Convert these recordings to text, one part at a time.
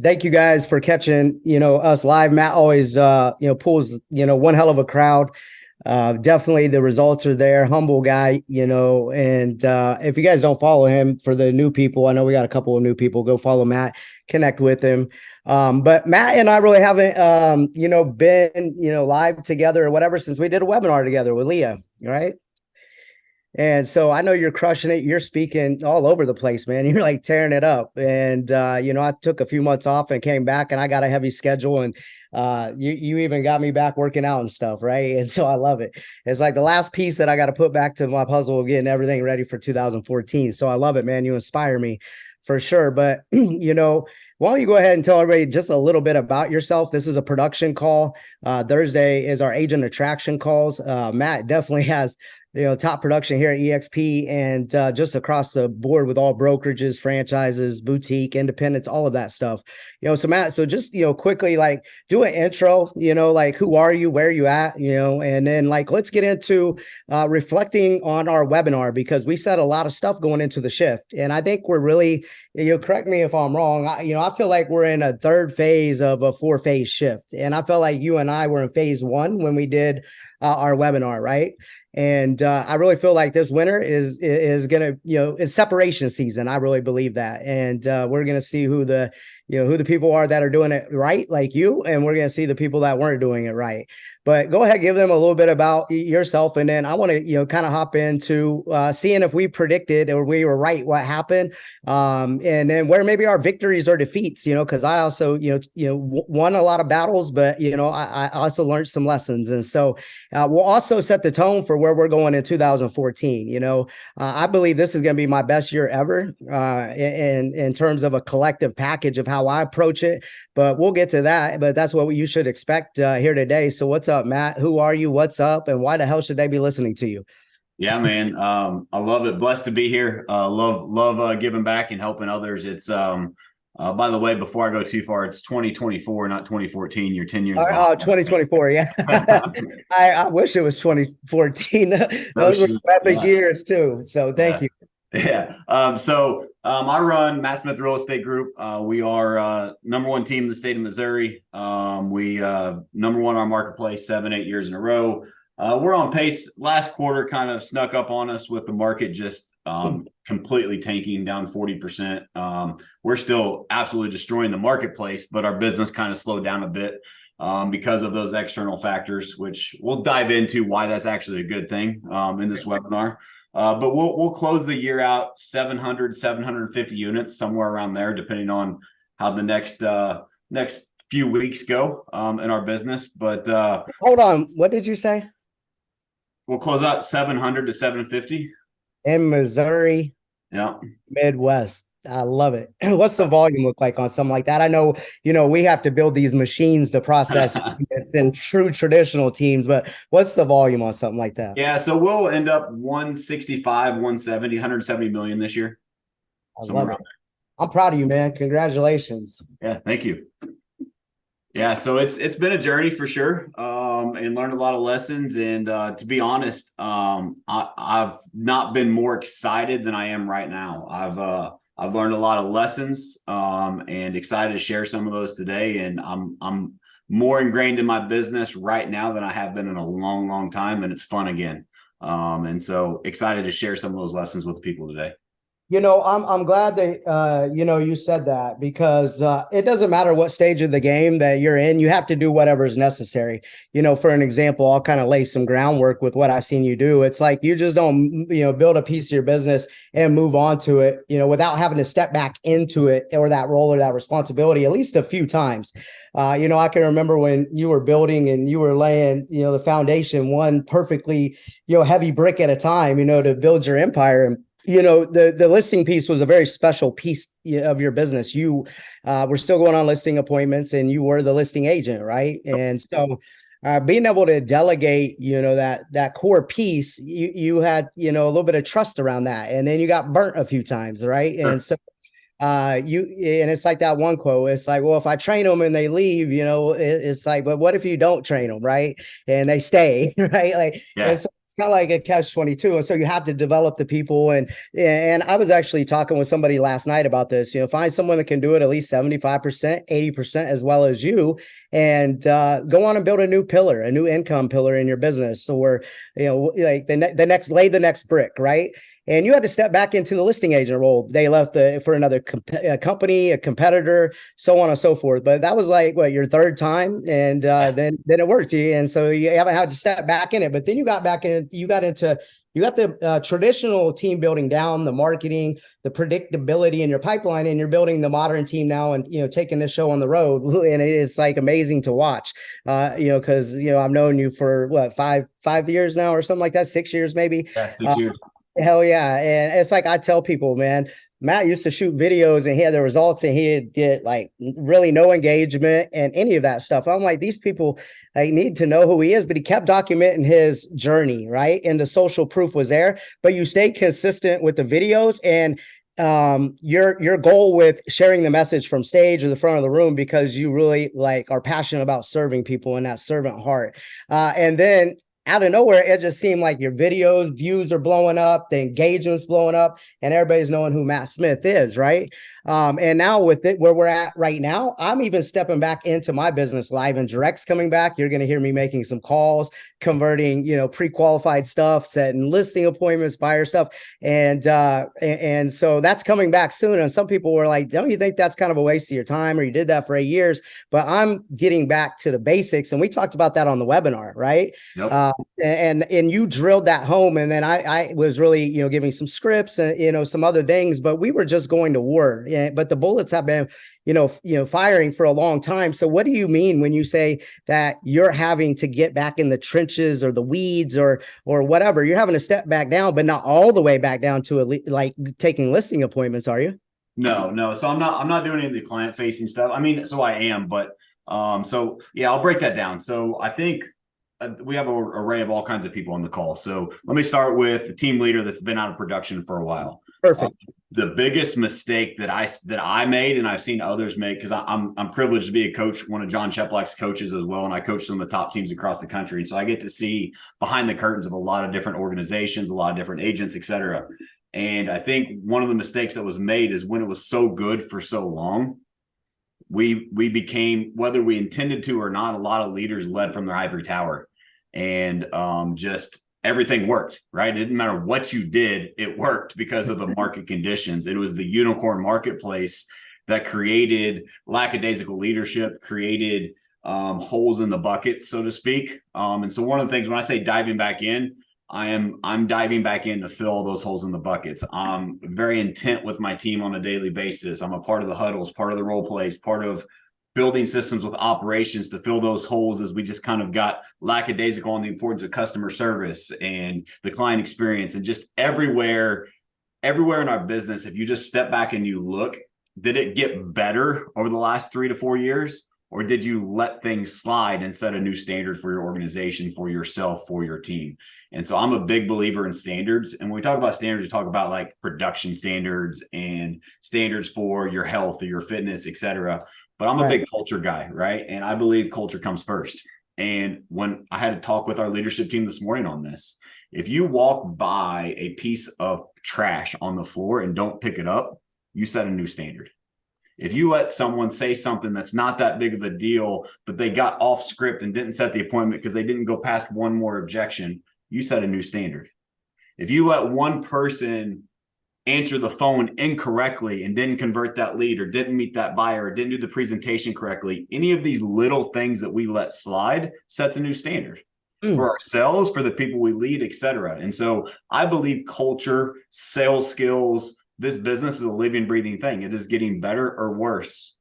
Thank you guys for catching, us live. Matt always, pulls, one hell of a crowd. Definitely the results are there. Humble guy, and if you guys don't follow him, for the new people, I know we got a couple of new people, go follow Matt, connect with him. But Matt and I really haven't, been, live together or whatever since we did a webinar together with Leah, right? And so I know you're crushing it. You're speaking all over the place, man. You're like tearing it up. And I took a few months off and came back, and I got a heavy schedule. And you even got me back working out and stuff, right? And so I love it. It's like the last piece that I got to put back to my puzzle of getting everything ready for 2014. So I love it, man. You inspire me for sure. But why don't you go ahead and tell everybody just a little bit about yourself? This is a production call. Thursday is our agent attraction calls. Matt definitely has top production here at EXP and just across the board with all brokerages, franchises, boutique, independents, all of that stuff. So Matt, so just, quickly, like, do an intro, like, who are you, where are you at, and then like, let's get into reflecting on our webinar, because we said a lot of stuff going into the shift. And I think we're really, correct me if I'm wrong. I feel like we're in a third phase of a 4-phase shift. And I felt like you and I were in phase 1 when we did our webinar, right? And I really feel like this winter is gonna, it's separation season. I really believe that, and we're gonna see who the people are that are doing it right, like you, and we're gonna see the people that weren't doing it right. But go ahead, give them a little bit about yourself, and then I want to kind of hop into seeing if we predicted or we were right what happened, and then where maybe our victories or defeats. Because I also won a lot of battles, but I also learned some lessons, and so we'll also set the tone for where we're going in 2014. I believe this is going to be my best year ever in terms of a collective package of how I approach it. But we'll get to that. But that's what you should expect here today. So what's up, Matt? Who are you? What's up? And why the hell should they be listening to you? Yeah, man. I love it. Blessed to be here. Love giving back and helping others. It's by the way, before I go too far, it's 2024, not 2014. You're 10 years behind. 2024. Yeah. I wish it was 2014. Those were some epic years too. So thank you. Yeah. I run Matt Smith Real Estate Group. We are number 1 team in the state of Missouri. We number 1 on our marketplace 7-8 years in a row. We're on pace. Last quarter kind of snuck up on us with the market just completely tanking down 40%. We're still absolutely destroying the marketplace, but our business kind of slowed down a bit because of those external factors, which we'll dive into why that's actually a good thing in this webinar. But we'll close the year out 750 units, somewhere around there, depending on how the next few weeks go in our business. But hold on, what did you say? We'll close out 700 to 750 in Missouri. Yeah, Midwest. I love it. What's the volume look like on something like that? I know, we have to build these machines to process it's in true traditional teams, but what's the volume on something like that? Yeah, so we'll end up 165, 170, 170 million this year. I'm proud of you, man. Congratulations. Yeah, thank you. Yeah, so it's been a journey for sure, and learned a lot of lessons. And to be honest, I've not been more excited than I am right now. I've learned a lot of lessons, and excited to share some of those today. And I'm more ingrained in my business right now than I have been in a long, long time, and it's fun again. And so excited to share some of those lessons with people today. I'm glad that, you said that, because it doesn't matter what stage of the game that you're in, you have to do whatever is necessary. For an example, I'll kind of lay some groundwork with what I've seen you do. It's like, you just don't, build a piece of your business and move on to it, without having to step back into it or that role or that responsibility at least a few times. I can remember when you were building and you were laying, the foundation, one perfectly, heavy brick at a time, to build your empire. And the listing piece was a very special piece of your business. You were still going on listing appointments, and you were the listing agent, right? And so being able to delegate, that core piece, you had, a little bit of trust around that, and then you got burnt a few times, right? Sure. And so and it's like that one quote. It's like, well, if I train them and they leave, it's like, but what if you don't train them, right? And they stay, right? Like, yeah. And so it's kind of like a catch 22. And so you have to develop the people. And I was actually talking with somebody last night about this, find someone that can do it at least 75%, 80% as well as you, and go on and build a new pillar, a new income pillar in your business. So we're, like the next, lay the next brick, right? And you had to step back into the listing agent role. They left for another company, a competitor, so on and so forth. But that was like what, your third time, and then it worked. And so you haven't had to step back in it. But then you got back in. You got the traditional team building down, the marketing, the predictability in your pipeline, and you're building the modern team now, and taking this show on the road. And it's like amazing to watch. Because I've known you for what, five years now or something like that, 6 years maybe. Yeah, 6 years. Hell yeah. And it's like I tell people, man, Matt used to shoot videos and he had the results and he did like really no engagement and any of that stuff. I'm like, these people like need to know who he is, but he kept documenting his journey, right? And the social proof was there, but you stay consistent with the videos and your goal with sharing the message from stage or the front of the room, because you really like are passionate about serving people and that servant heart. And then out of nowhere, it just seemed like your videos, views are blowing up, the engagement's blowing up, and everybody's knowing who Matt Smith is, right? And now with it, where we're at right now, I'm even stepping back into my business. Live and Direct's coming back. You're going to hear me making some calls, converting, pre-qualified stuff, setting listing appointments, buyer stuff. And so that's coming back soon. And some people were like, don't you think that's kind of a waste of your time, or you did that for 8 years? But I'm getting back to the basics. And we talked about that on the webinar, right? Yep. And you drilled that home, and then I was really giving some scripts and some other things, but we were just going to war. Yeah, but the bullets have been firing for a long time. So what do you mean when you say that you're having to get back in the trenches or the weeds or whatever? You're having to step back down, but not all the way back down to like taking listing appointments, are you? No. So I'm not doing any of the client facing stuff. I mean, so I am, but so yeah, I'll break that down. So I think we have an array of all kinds of people on the call. So let me start with the team leader that's been out of production for a while. Perfect. The biggest mistake that I made, and I've seen others make, because I'm privileged to be a coach, one of John Cheplak's coaches as well, and I coach some of the top teams across the country. And so I get to see behind the curtains of a lot of different organizations, a lot of different agents, et cetera. And I think one of the mistakes that was made is when it was so good for so long, we became, whether we intended to or not, a lot of leaders led from their ivory tower, and just everything worked, right? It didn't matter what you did, it worked because of the market conditions. It was the unicorn marketplace that created lackadaisical leadership, created holes in the bucket, so to speak. And so one of the things when I say diving back in, I'm diving back in to fill those holes in the buckets. I'm very intent with my team on a daily basis. I'm a part of the huddles, part of the role plays, part of building systems with operations to fill those holes as we just kind of got lackadaisical on the importance of customer service and the client experience, and just everywhere in our business. If you just step back and you look, did it get better over the last 3 to 4 years? Or did you let things slide and set a new standard for your organization, for yourself, for your team? And so I'm a big believer in standards. And when we talk about standards, we talk about like production standards and standards for your health or your fitness, et cetera. But I'm a big culture guy, right? And I believe culture comes first. And when I had to talk with our leadership team this morning on this, if you walk by a piece of trash on the floor and don't pick it up, you set a new standard. If you let someone say something that's not that big of a deal, but they got off script and didn't set the appointment because they didn't go past one more objection, you set a new standard. If you let one person answer the phone incorrectly and didn't convert that lead, or didn't meet that buyer, or didn't do the presentation correctly, any of these little things that we let slide sets a new standard for ourselves, for the people we lead, et cetera. And so I believe culture, sales skills, this business is a living, breathing thing. It is getting better or worse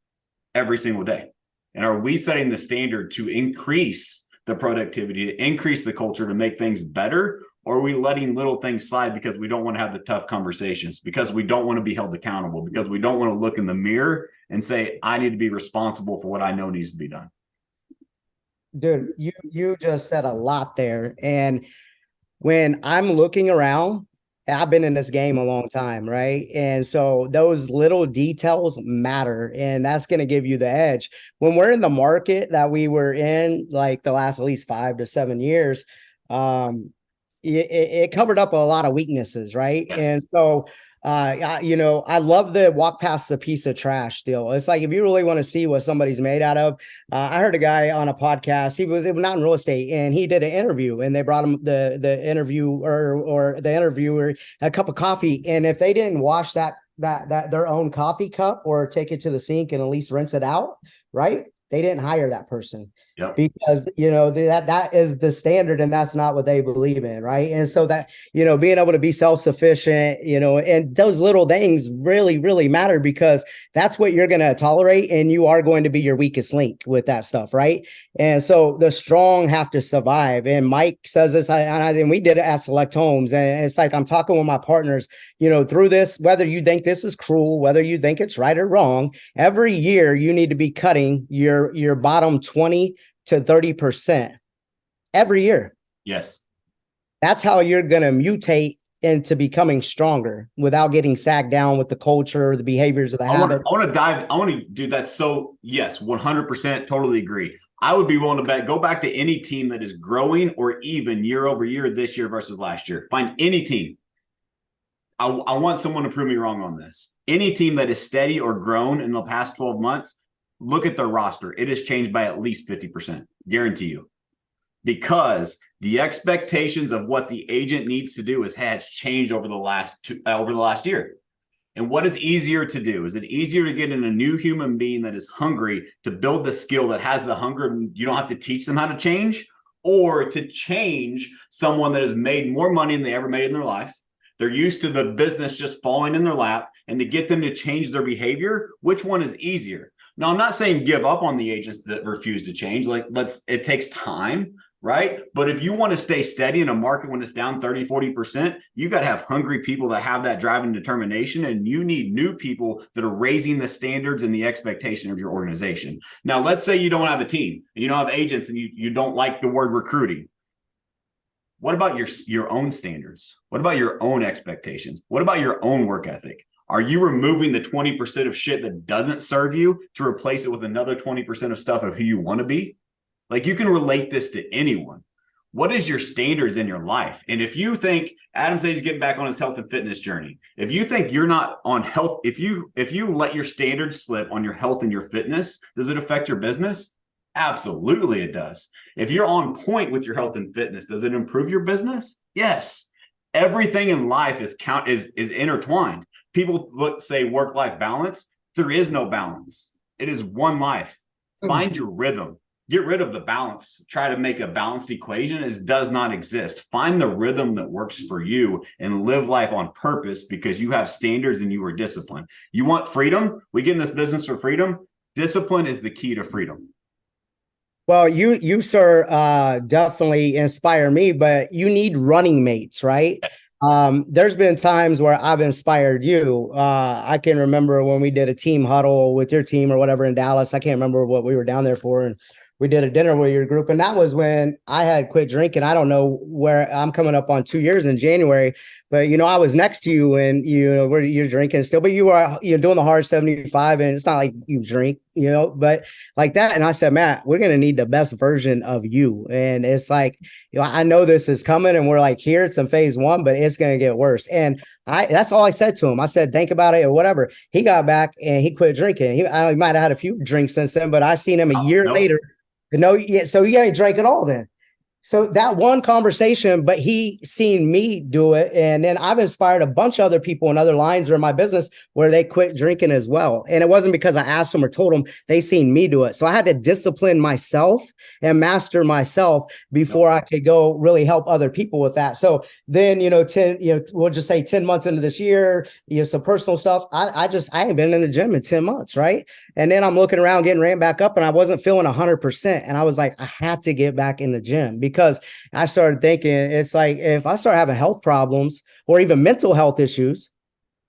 every single day. And are we setting the standard to increase the productivity, to increase the culture, to make things better? Or are we letting little things slide because we don't want to have the tough conversations, because we don't want to be held accountable, because we don't want to look in the mirror and say, I need to be responsible for what I know needs to be done? Dude, you just said a lot there. And when I'm looking around, I've been in this game a long time, right? And so those little details matter, and that's going to give you the edge. When we're in the market that we were in, like the last at least 5 to 7 years, it covered up a lot of weaknesses, right? And Yes. so, I love the walk past the piece of trash deal. It's like if you really want to see what somebody's made out of, I heard a guy on a podcast. It was not in real estate, and he did an interview, and they brought him the interviewer or the interviewer a cup of coffee, and if they didn't wash that their own coffee cup or take it to the sink and at least rinse it out, right? They didn't hire that person Yep. because that is the standard and that's not what they believe in, right? And so that being able to be self-sufficient, and those little things really really matter because that's what you're going to tolerate, and you are going to be your weakest link with that stuff, right? And so the strong have to survive. And Mike says this, and we did it at Select Homes, and it's like I'm talking with my partners, through this, whether you think this is cruel, whether you think it's right or wrong, every year you need to be cutting your bottom 20 to 30% every year. Yes. That's how you're going to mutate into becoming stronger without getting sagged down with the culture, the behaviors of the habit. I want to do that. So yes, 100% totally agree. I would be willing to bet, go back to any team that is growing or even year over year, this year versus last year. Find any team. I want someone to prove me wrong on this. Any team that is steady or grown in the past 12 months, look at their roster. It has changed by at least 50%. Guarantee you. Because the expectations of what the agent needs to do has changed over the last year. And what is easier to do? Is it easier to get in a new human being that is hungry to build the skill, that has the hunger, and you don't have to teach them how to change, or to change someone that has made more money than they ever made in their life? They're used to the business just falling in their lap, and to get them to change their behavior, which one is easier? Now, I'm not saying give up on the agents that refuse to change. It takes time, right? But if you want to stay steady in a market when it's down 30, 40%, you got to have hungry people that have that drive and determination. And you need new people that are raising the standards and the expectation of your organization. Now, let's say you don't have a team and you don't have agents and you don't like the word recruiting. What about your own standards? What about your own expectations? What about your own work ethic? Are you removing the 20% of shit that doesn't serve you to replace it with another 20% of stuff of who you want to be? Like, you can relate this to anyone. What is your standards in your life? And if you think Adam says he's getting back on his health and fitness journey, if you think you're not on health, if you let your standards slip on your health and your fitness, does it affect your business? Absolutely, it does. If you're on point with your health and fitness, does it improve your business? Yes. Everything in life is intertwined. People say work-life balance. There is no balance. It is one life. Find your rhythm. Get rid of the balance. Try to make a balanced equation. It does not exist. Find the rhythm that works for you and live life on purpose because you have standards and you are disciplined. You want freedom? We get in this business for freedom. Discipline is the key to freedom. Well, you sir, definitely inspire me, but you need running mates, right? Yes. There's been times where I've inspired you. I can remember when we did a team huddle with your team or whatever in Dallas. I can't remember what we were down there for, and we did a dinner with your group, and that was when I had quit drinking. I don't know where I'm coming up on 2 years in January, but I was next to you, and where you're drinking still, but you're doing the hard 75, and it's not like you drink, but like that. And I said, Matt, we're gonna need the best version of you, and it's like, I know this is coming, and we're like here, it's in phase 1, but it's gonna get worse. And that's all I said to him. I said, think about it or whatever. He got back and he quit drinking. He might have had a few drinks since then, but I seen him a year later. No, yeah. So you ain't drank at all then. So that one conversation, but he seen me do it. And then I've inspired a bunch of other people in other lines or in my business where they quit drinking as well. And it wasn't because I asked them or told them, they seen me do it. So I had to discipline myself and master myself before I could go really help other people with that. So then, we'll just say 10 months into this year, some personal stuff. I ain't been in the gym in 10 months. Right. And then I'm looking around getting ramped back up and I wasn't feeling 100%. And I was like, I had to get back in the gym because I started thinking it's like, if I start having health problems or even mental health issues,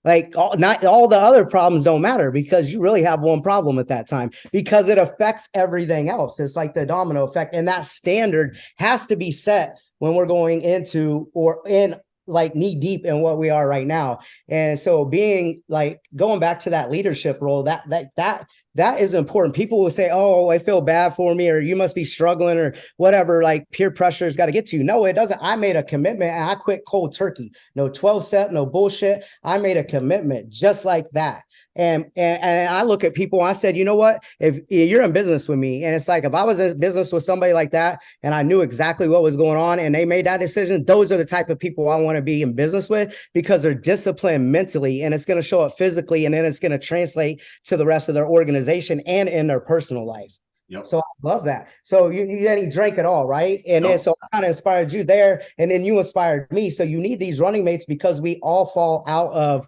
not all the other problems don't matter because you really have one problem at that time because it affects everything else. It's like the domino effect. And that standard has to be set when we're going into or in like knee deep in what we are right now. And so being like going back to that leadership role, that is important. People will say, "Oh, I feel bad for me," or "You must be struggling," or whatever. Like peer pressure has got to get to you. No, it doesn't. I made a commitment and I quit cold turkey. No 12 step, no bullshit. I made a commitment just like that. And I look at people, I said, you know what? If you're in business with me, and it's like if I was in business with somebody like that and I knew exactly what was going on and they made that decision, those are the type of people I want to be in business with because they're disciplined mentally and it's going to show up physically and then it's going to translate to the rest of their organization and in their personal life. Yep. So I love that. So you drank it all, right? And then so I kind of inspired you there, and then you inspired me. So you need these running mates because we all fall out of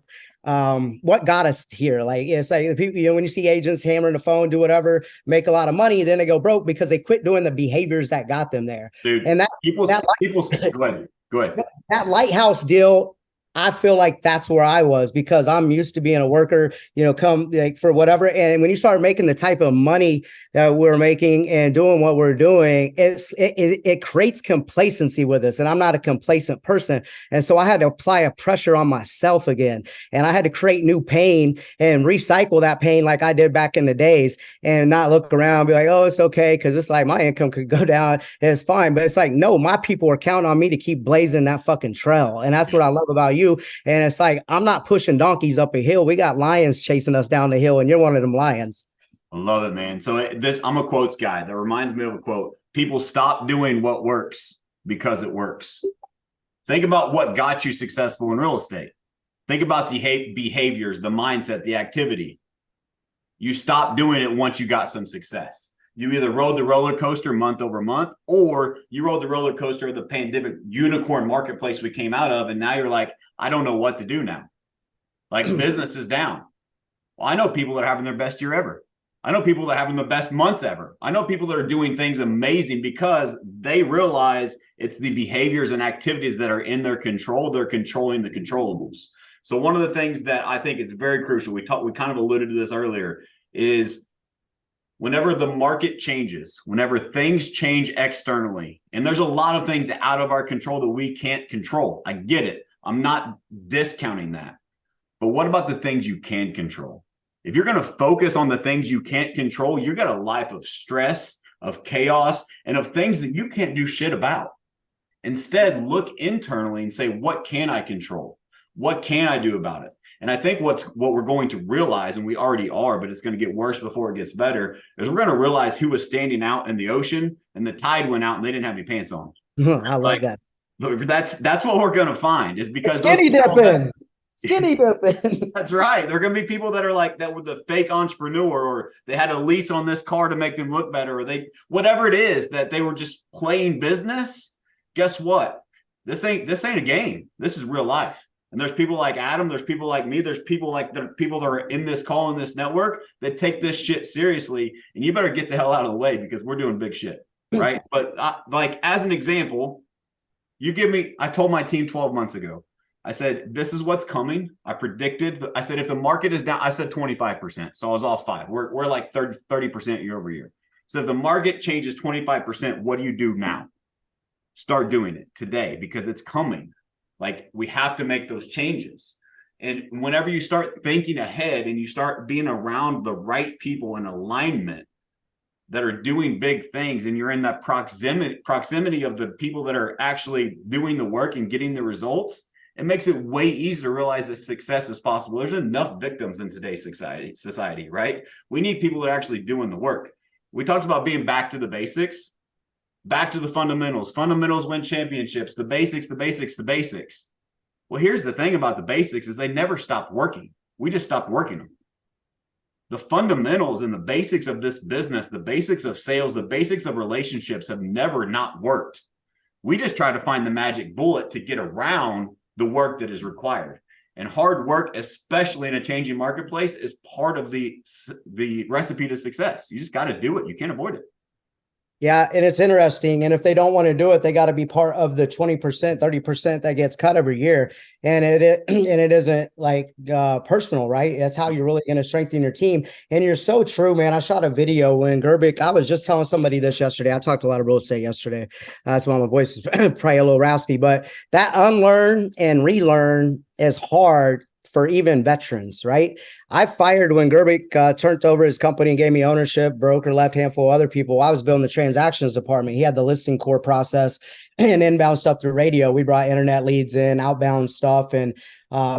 what got us here. Like it's like the people, when you see agents hammering the phone, do whatever, make a lot of money, then they go broke because they quit doing the behaviors that got them there. Dude, And people go ahead. That lighthouse deal, I feel like that's where I was because I'm used to being a worker, come like for whatever. And when you start making the type of money that we're making and doing what we're doing, it creates complacency with us. And I'm not a complacent person. And so I had to apply a pressure on myself again. And I had to create new pain and recycle that pain like I did back in the days and not look around and be like, oh, it's okay. Cause it's like my income could go down. It's fine. But it's like, no, my people are counting on me to keep blazing that fucking trail. And that's what I love about you. And it's like, I'm not pushing donkeys up a hill. We got lions chasing us down the hill, and you're one of them lions. I love it, man. So I'm a quotes guy. That reminds me of a quote. People stop doing what works because it works. Think about what got you successful in real estate. Think about the behaviors, the mindset, the activity. You stopped doing it once you got some success. You either rode the roller coaster month over month, or you rode the roller coaster of the pandemic unicorn marketplace we came out of. And now you're like, I don't know what to do now. Like business is down. Well, I know people that are having their best year ever. I know people that are having the best months ever. I know people that are doing things amazing because they realize it's the behaviors and activities that are in their control. They're controlling the controllables. So one of the things that I think is very crucial, we kind of alluded to this earlier, is whenever the market changes, whenever things change externally, and there's a lot of things out of our control that we can't control. I get it. I'm not discounting that. But what about the things you can control? If you're going to focus on the things you can't control, you got a life of stress, of chaos, and of things that you can't do shit about. Instead, look internally and say, what can I control? What can I do about it? And I think what we're going to realize, and we already are, but it's going to get worse before it gets better, is we're going to realize who was standing out in the ocean and the tide went out and they didn't have any pants on. I like that. That's what we're going to find, is because skinny dipping. Skinny dipping. That's right. There are going to be people that are like that with the fake entrepreneur, or they had a lease on this car to make them look better, or whatever it is that they were just playing business. Guess what? This ain't a game. This is real life. And there's people like Adam, there's people like me, there's people like the people that are in this call, in this network, that take this shit seriously. And you better get the hell out of the way because we're doing big shit, right? But like as an example, I told my team 12 months ago, I said, this is what's coming. I said, if the market is down, I said 25%. So I was off 5. We're like 30% year over year. So if the market changes 25%, what do you do now? Start doing it today because it's coming. Like we have to make those changes. And whenever you start thinking ahead and you start being around the right people in alignment that are doing big things, and you're in that proximity of the people that are actually doing the work and getting the results, it makes it way easier to realize that success is possible. There's enough victims in today's society, right? We need people that are actually doing the work. We talked about being back to the basics. Back to the fundamentals. Fundamentals win championships. The basics, the basics, the basics. Well, here's the thing about the basics is they never stopped working. We just stopped working them. The fundamentals and the basics of this business, the basics of sales, the basics of relationships have never not worked. We just try to find the magic bullet to get around the work that is required. And hard work, especially in a changing marketplace, is part of the recipe to success. You just got to do it. You can't avoid it. Yeah, and it's interesting. And if they don't want to do it, they got to be part of the 20%, 30% that gets cut every year. And and it isn't like personal, right? That's how you're really going to strengthen your team. And you're so true, man. I shot a video when Gerbic, I was just telling somebody this yesterday. I talked a lot of real estate yesterday. That's why my voice is probably a little raspy, but that unlearn and relearn is hard for even veterans, right? I fired when Gerbic turned over his company and gave me ownership, broker, left handful of other people. I was building the transactions department. He had the listing core process and inbound stuff through radio. We brought internet leads in, outbound stuff, and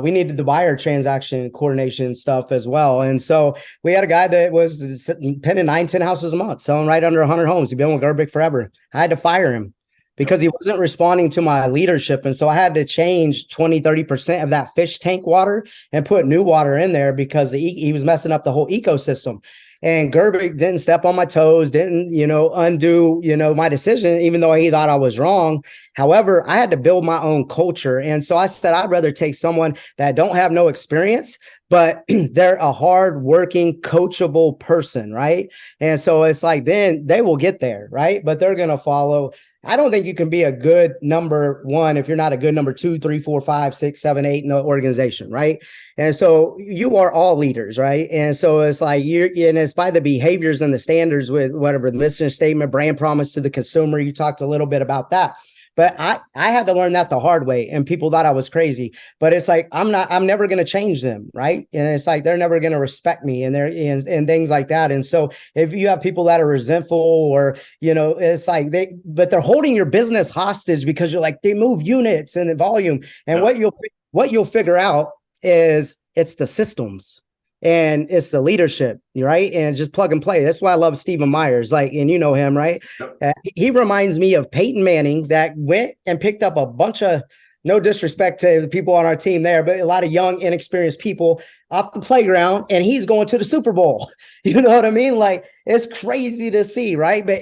we needed the buyer transaction coordination stuff as well. And so we had a guy that was penning 9, 10 houses a month, selling right under 100 homes. He'd been with Gerbic forever. I had to fire him because he wasn't responding to my leadership. And so I had to change 20, 30% of that fish tank water and put new water in there because he was messing up the whole ecosystem. And Gerbic didn't step on my toes, didn't, undo, my decision, even though he thought I was wrong. However, I had to build my own culture. And so I said, I'd rather take someone that don't have no experience, but they're a hard-working, coachable person, right? And so it's like, then they will get there, right? But they're going to follow. I don't think you can be a good number one if you're not a good number 2, 3, 4, 5, 6, 7, 8 in the organization, right? And so you are all leaders, right? And so it's like and it's by the behaviors and the standards with whatever the mission statement, brand promise to the consumer. You talked a little bit about that. But I had to learn that the hard way, and people thought I was crazy. But it's like I'm never going to change them, right? And it's like they're never going to respect me, and and things like that. And so if you have people that are resentful, or it's like but they're holding your business hostage because you're like they move units and volume. And what you'll figure out is it's the systems and it's the leadership, right? And just plug and play. That's why I love Stephen Myers, like, and you know him, right? Yep. He reminds me of Peyton Manning that went and picked up a bunch of, no disrespect to the people on our team there, but a lot of young, inexperienced people off the playground, and he's going to the Super Bowl. You know what I mean? Like, it's crazy to see, right? But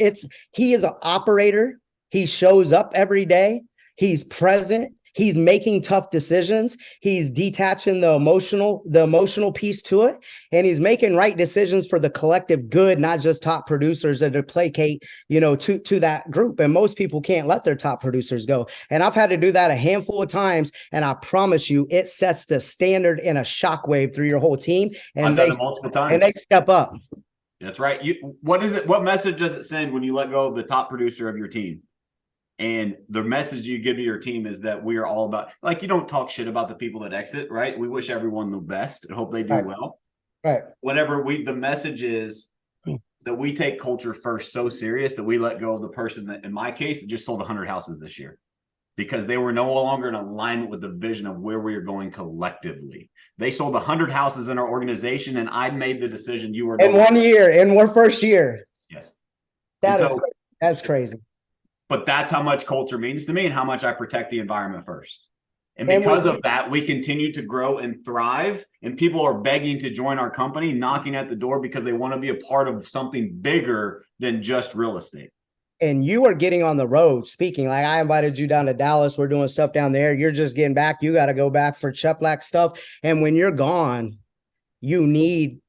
he is an operator. He shows up every day. He's present. He's making tough decisions. He's detaching the emotional piece to it. And he's making right decisions for the collective good, not just top producers that placate, to that group. And most people can't let their top producers go. And I've had to do that a handful of times. And I promise you, it sets the standard in a shockwave through your whole team. And I've done it multiple times. And they step up. That's right. What message does it send when you let go of the top producer of your team? And the message you give to your team is that we are all about, like, you don't talk shit about the people that exit, right? We wish everyone the best and hope they do well. Right. The message is that we take culture first so serious that we let go of the person that, in my case, just sold 100 houses this year because they were no longer in alignment with the vision of where we are going collectively. They sold 100 houses in our organization, and I made the decision you were in 1 year, in our first year. Yes. That's crazy. But that's how much culture means to me and how much I protect the environment first. And because of that, we continue to grow and thrive. And people are begging to join our company, knocking at the door because they want to be a part of something bigger than just real estate. And you are getting on the road speaking. Like, I invited you down to Dallas. We're doing stuff down there. You're just getting back. You got to go back for Cheplack stuff. And when you're gone, you need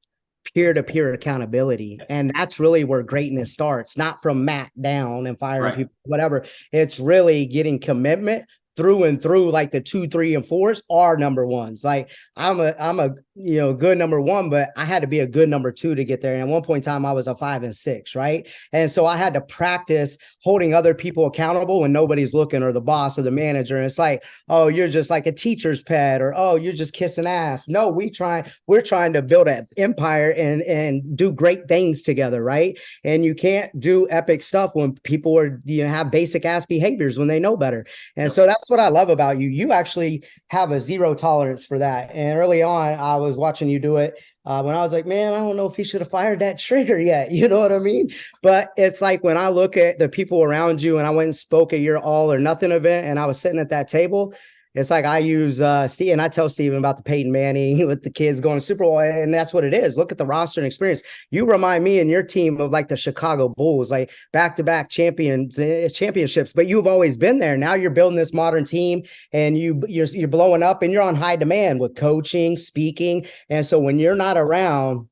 peer-to-peer accountability. Yes. And that's really where greatness starts, not from Matt down and firing people, whatever. It's really getting commitment through and through. Like the 2, 3, and 4s are number ones. Like I'm a good number one, but I had to be a good number 2 to get there. And at one point in time, I was a 5 and 6, right? And so I had to practice holding other people accountable when nobody's looking, or the boss or the manager. And it's like, oh, you're just like a teacher's pet, or oh, you're just kissing ass. No, we're trying to build an empire and do great things together, right? And you can't do epic stuff when people are have basic ass behaviors when they know better. And so that's what I love about you. You actually have a zero tolerance for that. And early on, I was watching you do it when I was like, man, I don't know if he should have fired that trigger yet. You know what I mean? But it's like when I look at the people around you, and I went and spoke at your all or nothing event, and I was sitting at that table. It's like I use Steve, and I tell Steven about the Peyton Manning with the kids going to Super Bowl, and that's what it is. Look at the roster and experience. You remind me and your team of like the Chicago Bulls, like back-to-back championships, but you've always been there. Now you're building this modern team, and you're blowing up, and you're on high demand with coaching, speaking. And so when you're not around,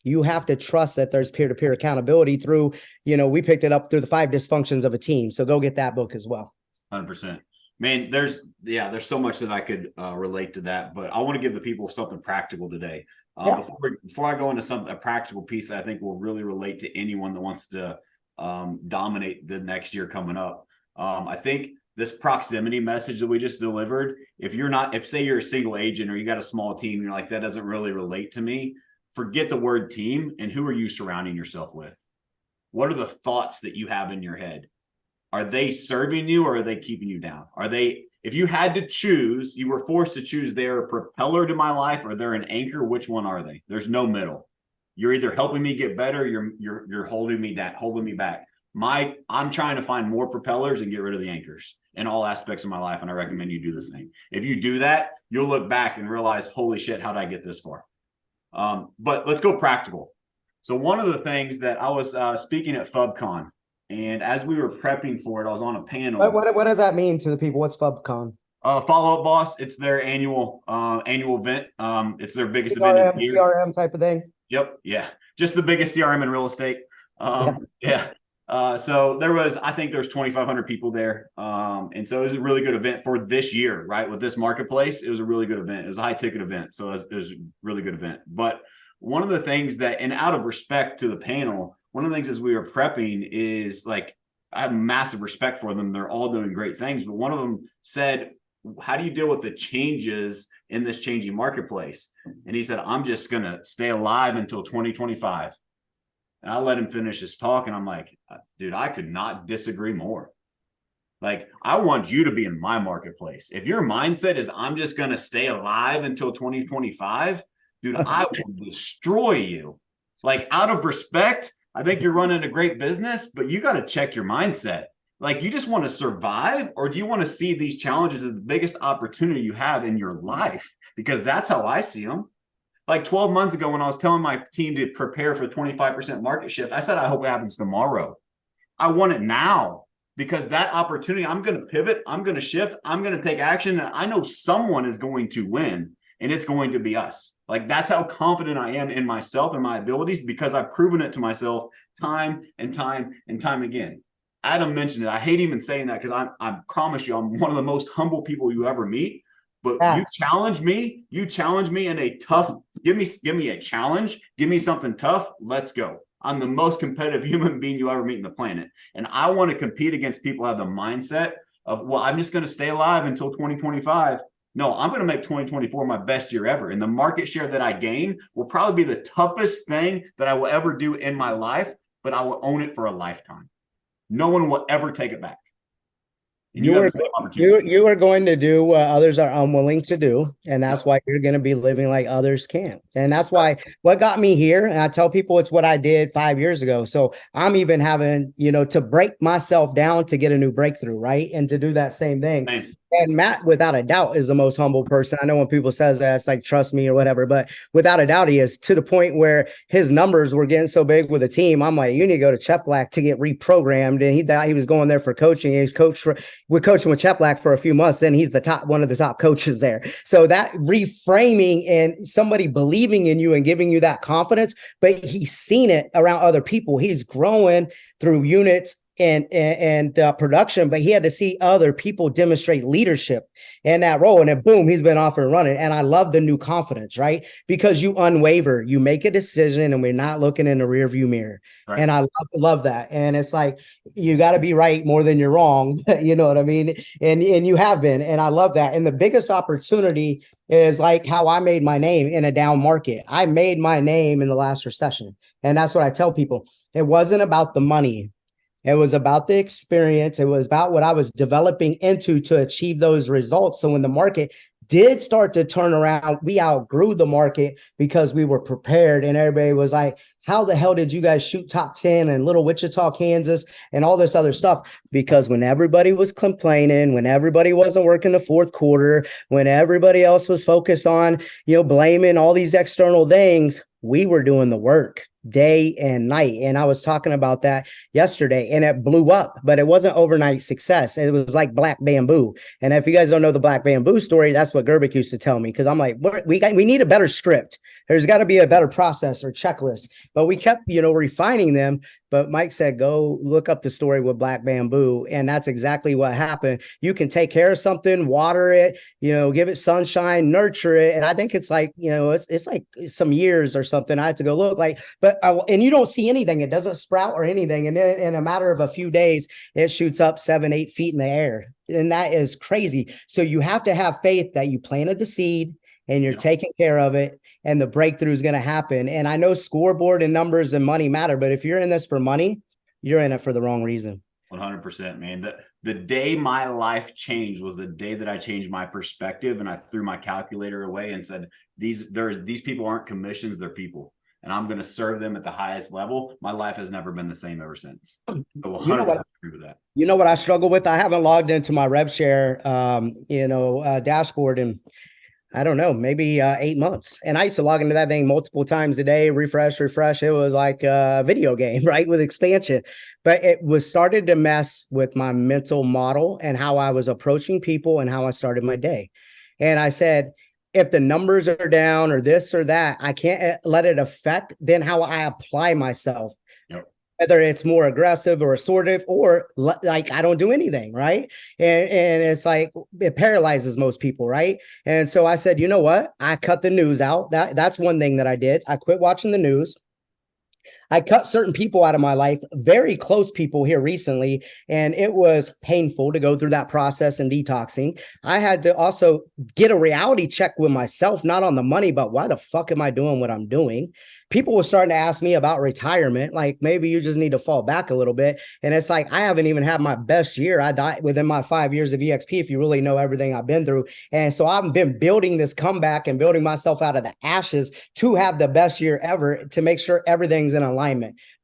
You have to trust that there's peer-to-peer accountability through, we picked it up through the 5 dysfunctions of a team. So go get that book as well. 100%. Man, there's so much that I could relate to that, but I want to give the people something practical today. Before I go into a practical piece that I think will really relate to anyone that wants to dominate the next year coming up. I think this proximity message that we just delivered, if say you're a single agent or you got a small team, you're like, that doesn't really relate to me. Forget the word team, and who are you surrounding yourself with? What are the thoughts that you have in your head? Are they serving you or are they keeping you down? If you had to choose, you were forced to choose, they're a propeller to my life or they're an anchor, which one are they? There's no middle. You're either helping me get better, you're holding me down, holding me back. I'm trying to find more propellers and get rid of the anchors in all aspects of my life, and I recommend you do the same. If you do that, you'll look back and realize, holy shit, how did I get this far? But let's go practical. So one of the things that I was speaking at FubCon, and as we were prepping for it, I was on a panel. What does that mean to the people? What's FubCon? Follow Up Boss. It's their annual event. It's their biggest event of the year. CRM type of thing. Yep. Yeah. Just the biggest CRM in real estate. Yeah. So I think there's 2,500 people there. And so it was a really good event for this year, right? With this marketplace, it was a really good event. It was a high ticket event. So it was a really good event. But one of the things and out of respect to the panel, one of the things as we were prepping is like, I have massive respect for them. They're all doing great things. But one of them said, how do you deal with the changes in this changing marketplace? And he said, I'm just going to stay alive until 2025. And I let him finish his talk. And I'm like, dude, I could not disagree more. Like, I want you to be in my marketplace. If your mindset is, I'm just going to stay alive until 2025, dude, I will destroy you. Like, out of respect, I think you're running a great business, but you got to check your mindset. Like, you just want to survive, or do you want to see these challenges as the biggest opportunity you have in your life? Because that's how I see them. Like 12 months ago, when I was telling my team to prepare for 25% market shift, I said, I hope it happens tomorrow. I want it now, because that opportunity, I'm going to pivot, I'm going to shift, I'm going to take action. And I know someone is going to win, and it's going to be us. Like, that's how confident I am in myself and my abilities, because I've proven it to myself time and time and time again. Adam mentioned it. I hate even saying that, because I promise you, I'm one of the most humble people you ever meet. But you challenge me in a tough, give me a challenge, give me something tough. Let's go. I'm the most competitive human being you ever meet on the planet. And I want to compete against people who have the mindset of, well, I'm just going to stay alive until 2025. No, I'm going to make 2024 my best year ever. And the market share that I gain will probably be the toughest thing that I will ever do in my life, but I will own it for a lifetime. No one will ever take it back. And you are going to do what others are unwilling to do. And that's why you're going to be living like others can't. And that's why what got me here, and I tell people it's what I did 5 years ago. So I'm even having, to break myself down to get a new breakthrough, right? And to do that same thing. And Matt, without a doubt, is the most humble person. I know when people says that, it's like, trust me or whatever, but without a doubt, he is, to the point where his numbers were getting so big with the team. I'm like, you need to go to Cheplack to get reprogrammed. And he thought he was going there for coaching. We're coaching with Cheplack for a few months, and he's one of the top coaches there. So that reframing and somebody believing in you and giving you that confidence, but he's seen it around other people. He's growing through units and production, but he had to see other people demonstrate leadership in that role. And then boom, he's been off and running. And I love the new confidence, right? Because you unwaver, you make a decision, and we're not looking in the rear view mirror. Right. And I love that. And it's like, you got to be right more than you're wrong. You know what I mean? And you have been, and I love that. And the biggest opportunity is like how I made my name in a down market. I made my name in the last recession. And that's what I tell people. It wasn't about the money. It was about the experience. It was about what I was developing into to achieve those results. So when the market did start to turn around, we outgrew the market because we were prepared. And everybody was like, how the hell did you guys shoot top 10 in Little Wichita, Kansas, and all this other stuff? Because when everybody was complaining, when everybody wasn't working the fourth quarter, when everybody else was focused on, blaming all these external things, we were doing the work. day and night. And I was talking about that yesterday, and it blew up, but it wasn't overnight success. It was like black bamboo. And if you guys don't know the black bamboo story, that's what Gerbic used to tell me. Cause I'm like, we need a better script. There's got to be a better process or checklist, but we kept, refining them. But Mike said, go look up the story with black bamboo. And that's exactly what happened. You can take care of something, water it, give it sunshine, nurture it. And I think it's like, it's like some years or something. I had to go look like, and you don't see anything. It doesn't sprout or anything. And then in a matter of a few days, it shoots up 7, 8 feet in the air. And that is crazy. So you have to have faith that you planted the seed and you're taking care of it, and the breakthrough is going to happen. And I know scoreboard and numbers and money matter, but if you're in this for money, you're in it for the wrong reason. 100%, man. The day my life changed was the day that I changed my perspective, and I threw my calculator away and said, these people aren't commissions, they're people, and I'm going to serve them at the highest level. My life has never been the same ever since. So 100% agree with that. You know what I struggle with? I haven't logged into my RevShare, dashboard in, I don't know, maybe 8 months. And I used to log into that thing multiple times a day, refresh. It was like a video game, right? With expansion. But it was started to mess with my mental model and how I was approaching people and how I started my day. And I said, if the numbers are down or this or that, I can't let it affect then how I apply myself. Whether it's more aggressive or assertive or like I don't do anything, right? And it's like it paralyzes most people, right? And so I said, you know what? I cut the news out. That's one thing that I did. I quit watching the news. I cut certain people out of my life, very close people here recently, and it was painful to go through that process and detoxing. I had to also get a reality check with myself, not on the money, but why the fuck am I doing what I'm doing? People were starting to ask me about retirement, like maybe you just need to fall back a little bit. And it's like, I haven't even had my best year. I died within my 5 years of EXP, if you really know everything I've been through. And so I've been building this comeback and building myself out of the ashes to have the best year ever, to make sure everything's in alignment.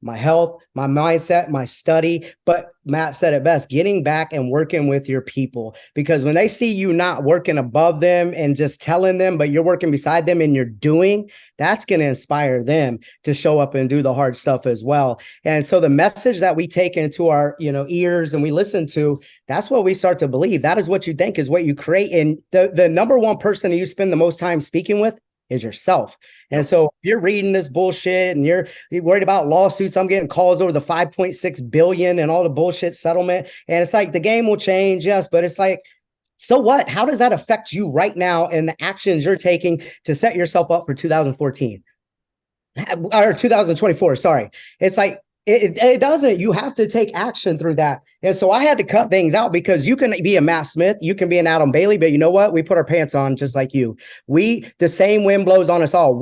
My health, my mindset, my study. But Matt said it best, getting back and working with your people, because when they see you not working above them and just telling them, but you're working beside them and you're doing, that's going to inspire them to show up and do the hard stuff as well. And so the message that we take into our, ears and we listen to, that's what we start to believe. That is what you think is what you create. And the number one person you spend the most time speaking with is yourself. And so if you're reading this bullshit and you're worried about lawsuits, I'm getting calls over the 5.6 billion and all the bullshit settlement. And it's like, the game will change. Yes. But it's like, so what? How does that affect you right now and the actions you're taking to set yourself up for 2014 or 2024? Sorry. It's like, it doesn't. You have to take action through that. And so I had to cut things out, because you can be a Matt Smith, you can be an Adam Bailey, but you know what? We put our pants on just like you. The same wind blows on us all.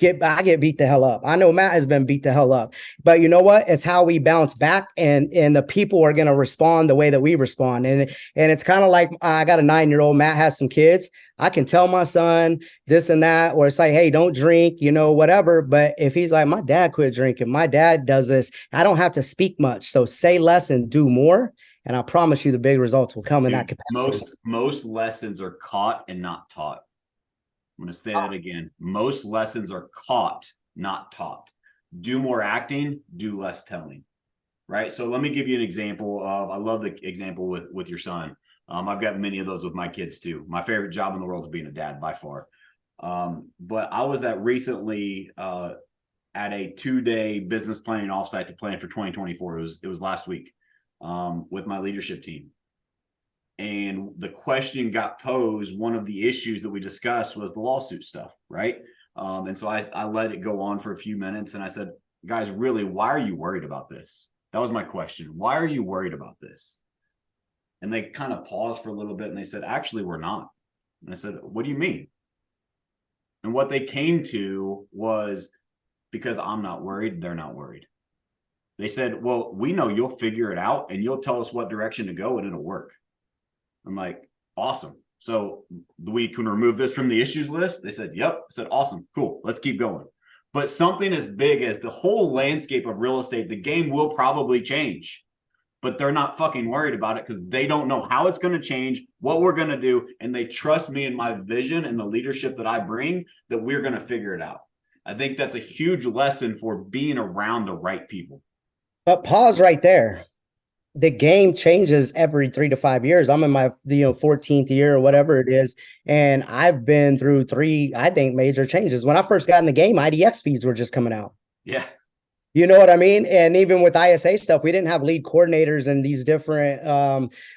I get beat the hell up. I know Matt has been beat the hell up, but you know what? It's how we bounce back, and the people are going to respond the way that we respond. And it's kind of like, I got a 9-year-old, Matt has some kids. I can tell my son this and that, or it's like, hey, don't drink, whatever. But if he's like, my dad quit drinking, my dad does this, I don't have to speak much. So say less and do more. And I promise you the big results will come in that capacity. Most lessons are caught and not taught. I'm going to say that again. Most lessons are caught, not taught. Do more acting, do less telling. Right. So let me give you an example of, I love the example with your son. I've got many of those with my kids too. My favorite job in the world is being a dad by far. But I was recently at a 2-day business planning offsite to plan for 2024. It was last week with my leadership team. And the question got posed, one of the issues that we discussed was the lawsuit stuff, right? And so I let it go on for a few minutes, and I said, guys, really, why are you worried about this? That was my question. Why are you worried about this? And they kind of paused for a little bit, and they said, actually, we're not. And I said, what do you mean? And what they came to was, because I'm not worried, they're not worried. They said, well, we know you'll figure it out, and you'll tell us what direction to go, and it'll work. I'm like, awesome. So we can remove this from the issues list. They said, yep. I said, awesome. Cool. Let's keep going. But something as big as the whole landscape of real estate, the game will probably change, but they're not fucking worried about it, because they don't know how it's going to change, what we're going to do. And they trust me in my vision and the leadership that I bring, that we're going to figure it out. I think that's a huge lesson for being around the right people. But pause right there. The game changes every 3 to 5 years. I'm in my 14th year or whatever it is, and I've been through three, I think, major changes. When I first got in the game, IDX feeds were just coming out. Yeah. You know what I mean? And even with ISA stuff, we didn't have lead coordinators and these different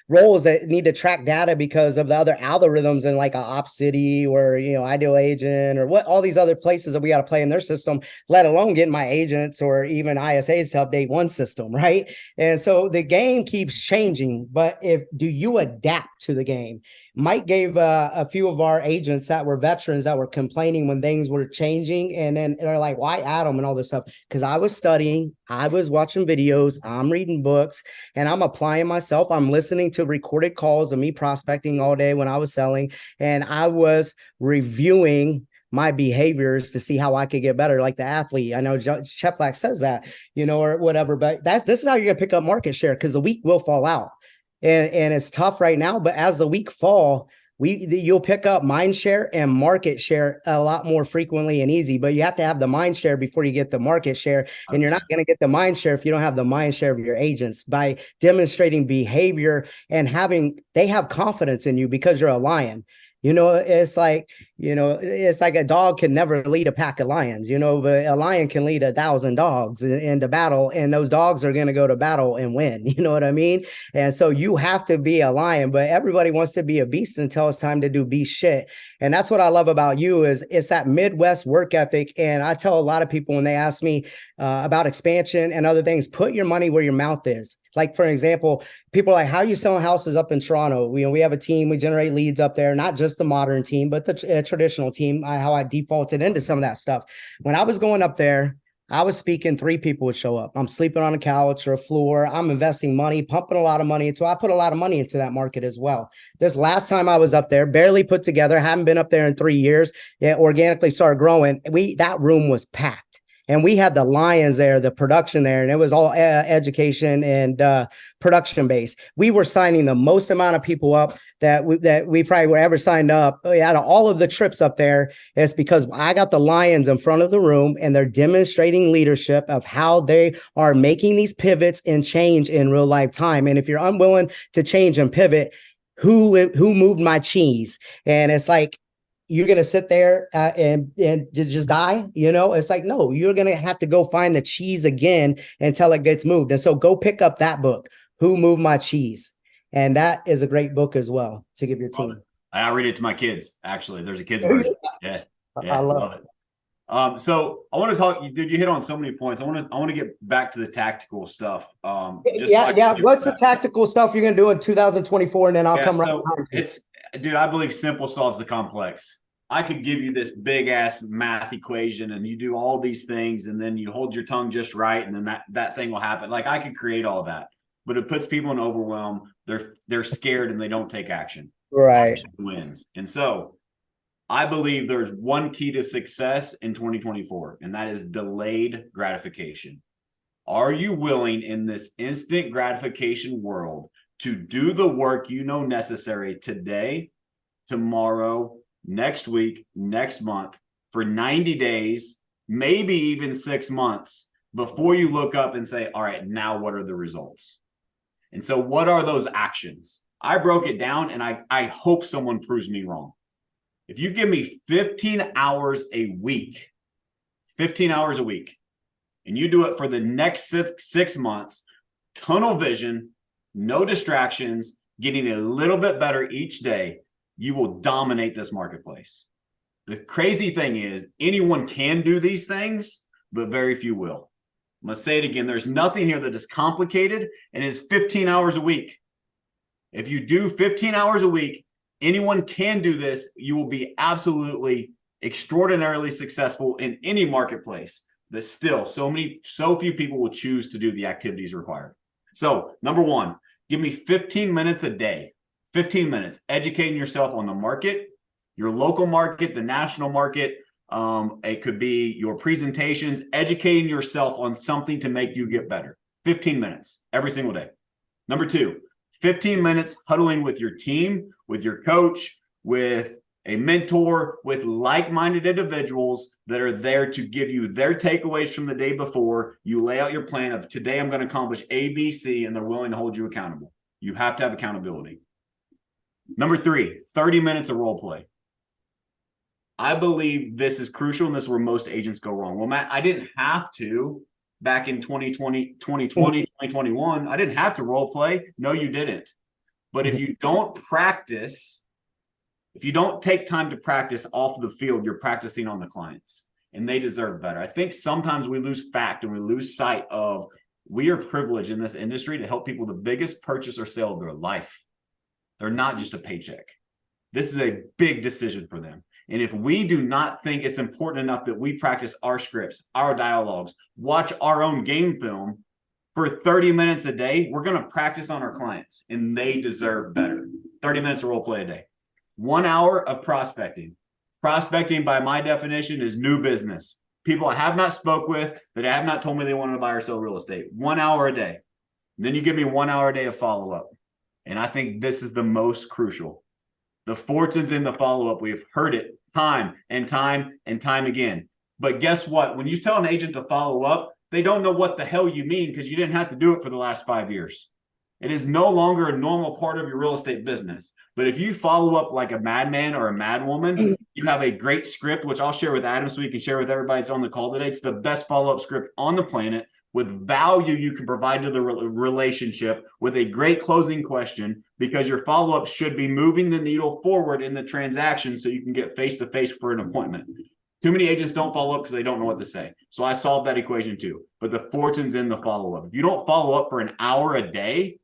roles that need to track data because of the other algorithms in like a Op City or, Ideal Agent or what all these other places that we got to play in their system, let alone getting my agents or even ISAs to update one system, right? And so the game keeps changing, but do you adapt to the game? Mike gave a few of our agents that were veterans that were complaining when things were changing, and then they're like, why Adam and all this stuff? Because I was studying, I was watching videos, I'm reading books, and I'm applying myself. I'm listening to recorded calls of me prospecting all day when I was selling, and I was reviewing my behaviors to see how I could get better, like the athlete. I know Cheplack says that, or whatever, but this is how you're gonna pick up market share, because the weak will fall out. And it's tough right now, but as the week fall, you'll pick up mind share and market share a lot more frequently and easy. But you have to have the mind share before you get the market share, and you're not going to get the mind share if you don't have the mind share of your agents. By demonstrating behavior and they have confidence in you because you're a lion. It's like a dog can never lead a pack of lions, but a lion can lead 1,000 dogs into battle, and those dogs are going to go to battle and win. You know what I mean? And so you have to be a lion, but everybody wants to be a beast until it's time to do beast shit. And that's what I love about you is it's that Midwest work ethic. And I tell a lot of people when they ask me about expansion and other things, put your money where your mouth is. Like, for example, people are like, how are you selling houses up in Toronto? We have a team, we generate leads up there, not just the modern team, but the traditional team, how I defaulted into some of that stuff. When I was going up there, I was speaking, 3 people would show up. I'm sleeping on a couch or a floor. I'm investing money, pumping a lot of money into. I put a lot of money into that market as well. This last time I was up there, barely put together, haven't been up there in 3 years. It organically started growing. That room was packed. And we had the lions there, the production there, and it was all education and production based. We were signing the most amount of people up that we probably were ever signed up out of all of the trips up there. It's because I got the lions in front of the room, and they're demonstrating leadership of how they are making these pivots and change in real life time. And if you're unwilling to change and pivot, who moved my cheese? And it's like, you're going to sit there and just die. It's like, no, you're going to have to go find the cheese again until it gets moved. And so go pick up that book, Who Moved My Cheese? And that is a great book as well to give your team. I read it to my kids. Actually, there's a kids version. Yeah. I love it. So I want to talk, dude, you hit on so many points. I want to get back to the tactical stuff. What's the tactical stuff you're going to do in 2024? And then I'll come right behind you. Dude, I believe simple solves the complex. I could give you this big ass math equation and you do all these things and then you hold your tongue just right and then that thing will happen. Like I could create all that, but it puts people in overwhelm. They're scared and they don't take action. Right. Action wins. And so I believe there's one key to success in 2024, and that is delayed gratification. Are you willing in this instant gratification world to do the work necessary today, tomorrow, next week, next month, for 90 days, maybe even 6 months before you look up and say, all right, now what are the results? And so what are those actions? I broke it down and I hope someone proves me wrong. If you give me 15 hours a week, 15 hours a week, and you do it for the next 6 months, tunnel vision, no distractions, getting a little bit better each day, you will dominate this marketplace. The crazy thing is anyone can do these things, but very few will. I'm going to say it again. There's nothing here that is complicated, and it's 15 hours a week. If you do 15 hours a week, anyone can do this. You will be absolutely extraordinarily successful in any marketplace. That still so few people will choose to do the activities required. So number one, give me 15 minutes a day. 15 minutes educating yourself on the market, your local market, the national market. It could be your presentations, educating yourself on something to make you get better. 15 minutes every single day. Number two, 15 minutes huddling with your team, with your coach, with a mentor with like-minded individuals that are there to give you their takeaways from the day before. You lay out your plan of today I'm going to accomplish A, B, C, and they're willing to hold you accountable. You have to have accountability. Number 3, 30 minutes of role play. I believe this is crucial, and this is where most agents go wrong. Well, Matt, I didn't have to back in 2021. I didn't have to role play. No, you didn't. But if you don't practice, if you don't take time to practice off of the field, you're practicing on the clients, and they deserve better. I think sometimes we lose fact and we lose sight of we are privileged in this industry to help people with the biggest purchase or sale of their life. They're not just a paycheck. This is a big decision for them. And if we do not think it's important enough that we practice our scripts, our dialogues, watch our own game film for 30 minutes a day, we're going to practice on our clients, and they deserve better. 30 minutes of role play a day. 1 hour of prospecting. Prospecting, by my definition, is new business. People I have not spoke with that have not told me they wanted to buy or sell real estate. 1 hour a day. And then you give me 1 hour a day of follow-up. And I think this is the most crucial. The fortune's in the follow-up. We have heard it time and time and time again. But guess what? When you tell an agent to follow up, they don't know what the hell you mean because you didn't have to do it for the last 5 years. It is no longer a normal part of your real estate business. But if you follow up like a madman or a madwoman, you have a great script, which I'll share with Adam so we can share with everybody that's on the call today. It's the best follow-up script on the planet with value you can provide to the relationship with a great closing question, because your follow-up should be moving the needle forward in the transaction so you can get face-to-face for an appointment. Too many agents don't follow up because they don't know what to say. So I solved that equation too. But the fortune's in the follow-up. If you don't follow up for an hour a day,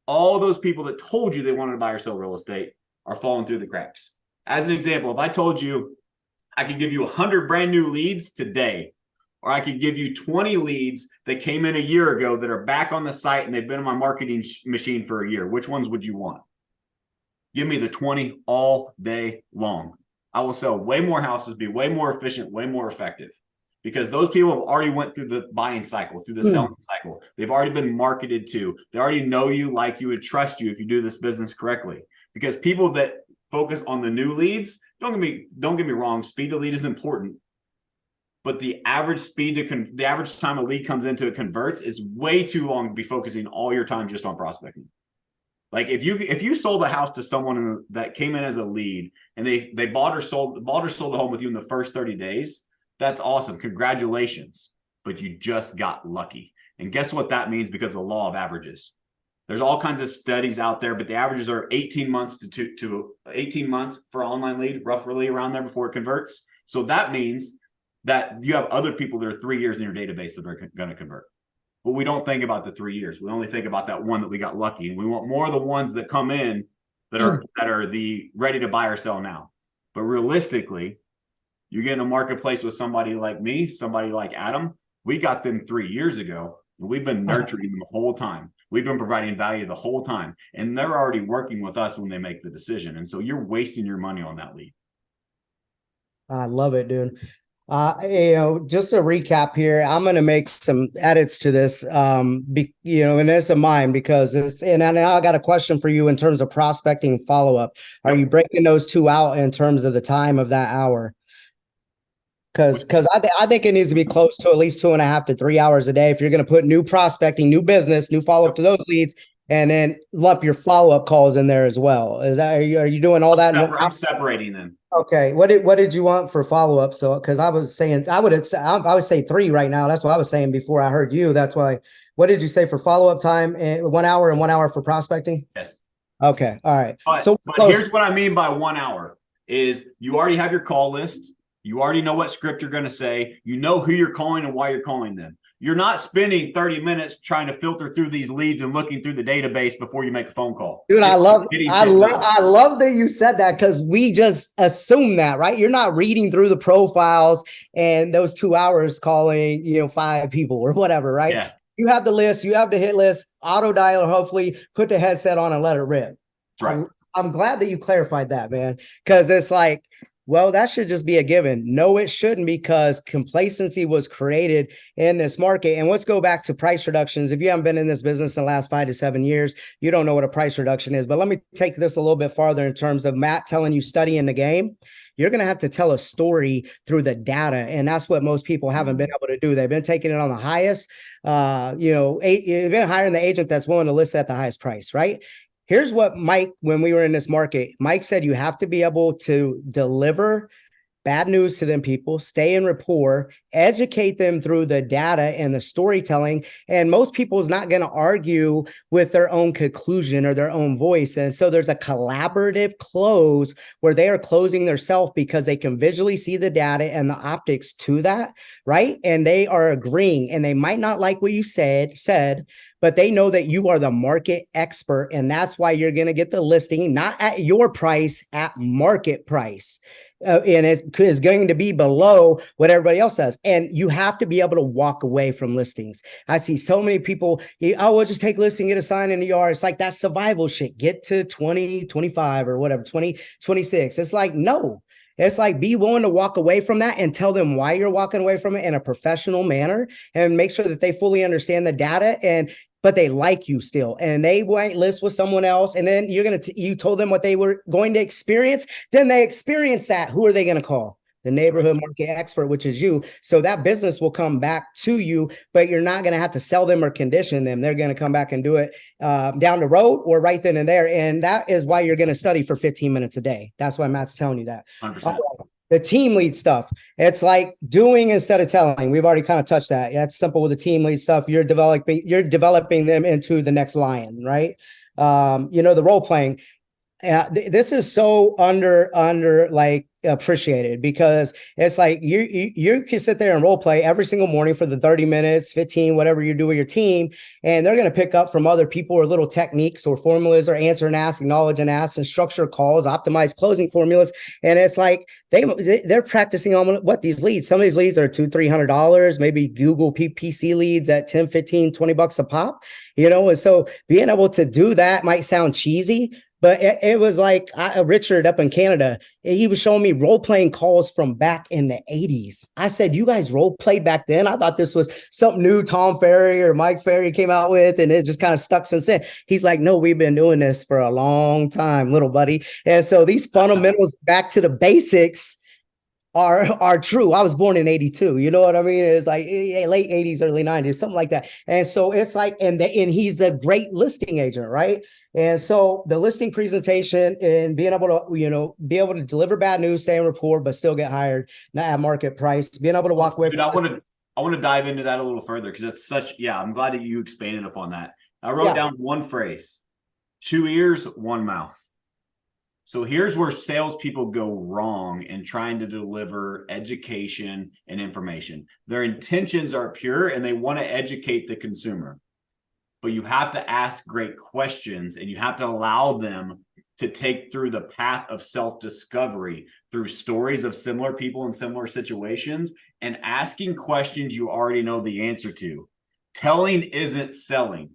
all those people that told you they wanted to buy or sell real estate are falling through the cracks. As an example, if I told you I could give you 100 brand new leads today, or I could give you 20 leads that came in a year ago that are back on the site and they've been in my marketing machine for a year, which ones would you want? Give me the 20 all day long. I will sell way more houses, be way more efficient, way more effective, because those people have already went through the buying cycle, through the selling cycle. They've already been marketed to. They already know you, like you, and trust you if you do this business correctly. Because people that focus on the new leads, don't get me wrong, speed to lead is important. But the average the average time a lead comes into it converts is way too long to be focusing all your time just on prospecting. Like if you sold a house to someone that came in as a lead and they bought or sold a home with you in the first 30 days, that's awesome. Congratulations. But you just got lucky. And guess what that means? Because of the law of averages. There's all kinds of studies out there, but the averages are 18 months to 18 months for online lead, roughly around there before it converts. So that means that you have other people that are 3 years in your database that are going to convert. But we don't think about the 3 years. We only think about that one that we got lucky. And we want more of the ones that come in that are the ready to buy or sell now. But realistically, you get in a marketplace with somebody like me, somebody like Adam. We got them 3 years ago, and we've been nurturing them the whole time. We've been providing value the whole time. And they're already working with us when they make the decision. And so you're wasting your money on that lead. I love it, dude. Just a recap here. I'm going to make some edits to this, and it's a mine because and now I got a question for you in terms of prospecting and follow-up. Are you breaking those two out in terms of the time of that hour? Because I think it needs to be close to at least 2.5 to 3 hours a day if you're going to put new prospecting, new business, new follow-up to those leads, and then lump your follow-up calls in there as well. Are you doing all that? I'm separating them. Okay. What did you want for follow-up? So, because I was saying I would say 3 right now. That's what I was saying before I heard you. That's why. What did you say for follow-up time? 1 hour and 1 hour for prospecting? Yes. Okay. All right. But here's what I mean by 1 hour is you already have your call list. You already know what script you're going to say. You know who you're calling and why you're calling them. You're not spending 30 minutes trying to filter through these leads and looking through the database before you make a phone call. Dude, I love that you said that, because we just assume that, right? You're not reading through the profiles and those 2 hours calling, 5 people or whatever, right? Yeah. You have the list, you have the hit list, auto dialer, hopefully put the headset on and let it rip. That's right. I'm glad that you clarified that, man, because it's like, Well, that should just be a given. No, it shouldn't, because complacency was created in this market. And let's go back to price reductions. If you haven't been in this business in the last 5 to 7 years, you don't know what a price reduction is. But let me take this a little bit farther in terms of Matt telling you studying the game. You're going to have to tell a story through the data. And that's what most people haven't been able to do. They've been taking it on the highest, they've been hiring the agent that's willing to list at the highest price, right? Here's what Mike, when we were in this market, Mike said you have to be able to deliver bad news to them people, stay in rapport, educate them through the data and the storytelling. And most people is not going to argue with their own conclusion or their own voice. And so there's a collaborative close where they are closing their self because they can visually see the data and the optics to that, right? And they are agreeing, and they might not like what you said, but they know that you are the market expert. And that's why you're going to get the listing, not at your price, at market price. And it is going to be below what everybody else says. And you have to be able to walk away from listings. I see so many people, oh, we'll just take listing, get a sign in the yard. It's like that survival shit. Get to 20, 25 or whatever, 20, 26. It's like, no. It's like, be willing to walk away from that and tell them why you're walking away from it in a professional manner, and make sure that they fully understand the data, but they like you still, and they won't list with someone else. And then you told them what they were going to experience. Then they experience that. Who are they going to call? The neighborhood market expert, which is you. So that business will come back to you, but you're not going to have to sell them or condition them. They're going to come back and do it down the road or right then and there. And that is why you're going to study for 15 minutes a day. That's why Matt's telling you that. 100%. The team lead stuff, it's like doing instead of telling. We've already kind of touched that. That's simple with the team lead stuff. You're developing them into the next lion, right? The role playing. This is so under like appreciated, because it's like you can sit there and role play every single morning for the 30 minutes, 15, whatever you do with your team, and they're going to pick up from other people or little techniques or formulas or answer and ask, acknowledge and ask, and structure calls, optimize closing formulas. And it's like they're practicing on what these leads. Some of these leads are $200-$300, maybe Google PPC leads at 10, 15, $20 a pop, and so being able to do that might sound cheesy, but it was like Richard up in Canada, he was showing me role-playing calls from back in the 80s. I said, you guys role-played back then? I thought this was something new Tom Ferry or Mike Ferry came out with, and it just kind of stuck since then. He's like, no, we've been doing this for a long time, little buddy. And so these fundamentals back to the basics are true. I was born in 82. You know what I mean? It's like late 80s, early 90s, something like that. And so it's like, and he's a great listing agent, right? And so the listing presentation and being able to, be able to deliver bad news, stay in rapport, but still get hired, not at market price, being able to walk away. Dude, I want to dive into that a little further, because it's I'm glad that you expanded upon that. I wrote down one phrase: 2 ears, 1 mouth. So here's where salespeople go wrong in trying to deliver education and information. Their intentions are pure and they want to educate the consumer, but you have to ask great questions, and you have to allow them to take through the path of self-discovery through stories of similar people in similar situations, and asking questions you already know the answer to. Telling isn't selling.